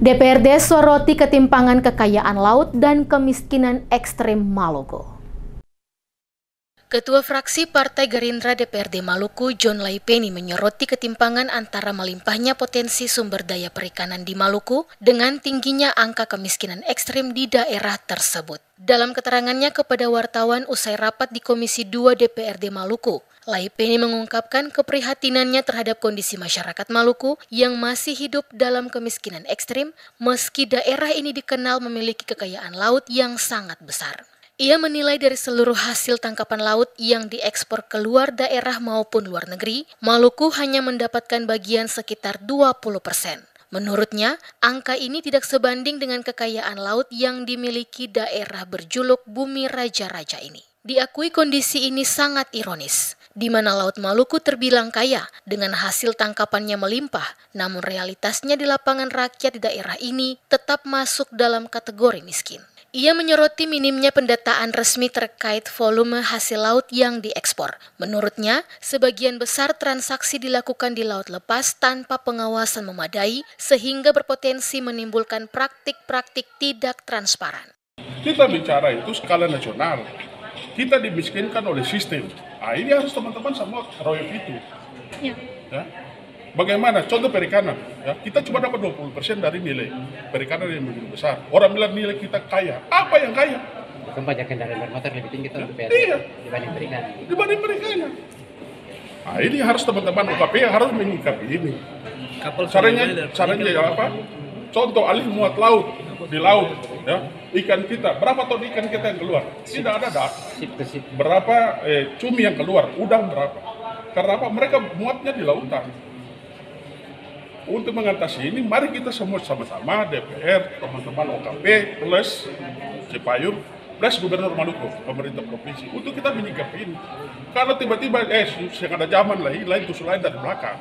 DPRD soroti ketimpangan kekayaan laut dan kemiskinan ekstrem Maluku. Ketua Fraksi Partai Gerindra DPRD Maluku, John Laipeni, menyoroti ketimpangan antara melimpahnya potensi sumber daya perikanan di Maluku dengan tingginya angka kemiskinan ekstrem di daerah tersebut. Dalam keterangannya kepada wartawan usai rapat di Komisi 2 DPRD Maluku, Laipeni mengungkapkan keprihatinannya terhadap kondisi masyarakat Maluku yang masih hidup dalam kemiskinan ekstrem meski daerah ini dikenal memiliki kekayaan laut yang sangat besar. Ia menilai dari seluruh hasil tangkapan laut yang diekspor keluar daerah maupun luar negeri, Maluku hanya mendapatkan bagian sekitar 20%. Menurutnya, angka ini tidak sebanding dengan kekayaan laut yang dimiliki daerah berjuluk Bumi Raja-Raja ini. Diakui kondisi ini sangat ironis, di mana Laut Maluku terbilang kaya dengan hasil tangkapannya melimpah, namun realitasnya di lapangan rakyat di daerah ini tetap masuk dalam kategori miskin. Ia menyoroti minimnya pendataan resmi terkait volume hasil laut yang diekspor. Menurutnya, sebagian besar transaksi dilakukan di laut lepas tanpa pengawasan memadai sehingga berpotensi menimbulkan praktik-praktik tidak transparan. Kita bicara itu skala nasional. Kita dimiskinkan oleh sistem. Nah, ini harus teman-teman semua royok itu. Ya. Bagaimana? Contoh perikanan. Ya, kita cuma dapat 20% dari nilai perikanan yang begitu besar. Orang bilang nilai kita kaya. Apa yang kaya? Bukan pajak kendaraan bermotor lebih tinggi ya, untuk iya. dibanding perikanan. Dibanding perikanan. Nah, ini harus teman-teman UKP harus menyikapi ini. Caranya apa? Contoh alih muat laut di laut. Ya, ikan kita, berapa ton ikan kita yang keluar? Tidak ada data. Berapa cumi yang keluar? Udang berapa? Karena apa? Mereka muatnya di lautan. Untuk mengatasi ini, mari kita semua sama-sama DPR, teman-teman OKP, plus Cipayung, plus Gubernur Maluku, pemerintah provinsi, untuk kita menyikapi ini. Karena tiba-tiba, yang ada zaman lain terus lain dari belakang.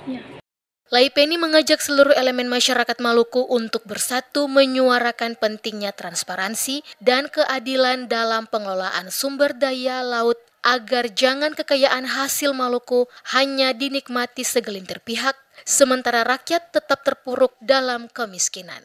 Laipeni mengajak seluruh elemen masyarakat Maluku untuk bersatu menyuarakan pentingnya transparansi dan keadilan dalam pengelolaan sumber daya laut agar jangan kekayaan hasil Maluku hanya dinikmati segelintir pihak, sementara rakyat tetap terpuruk dalam kemiskinan.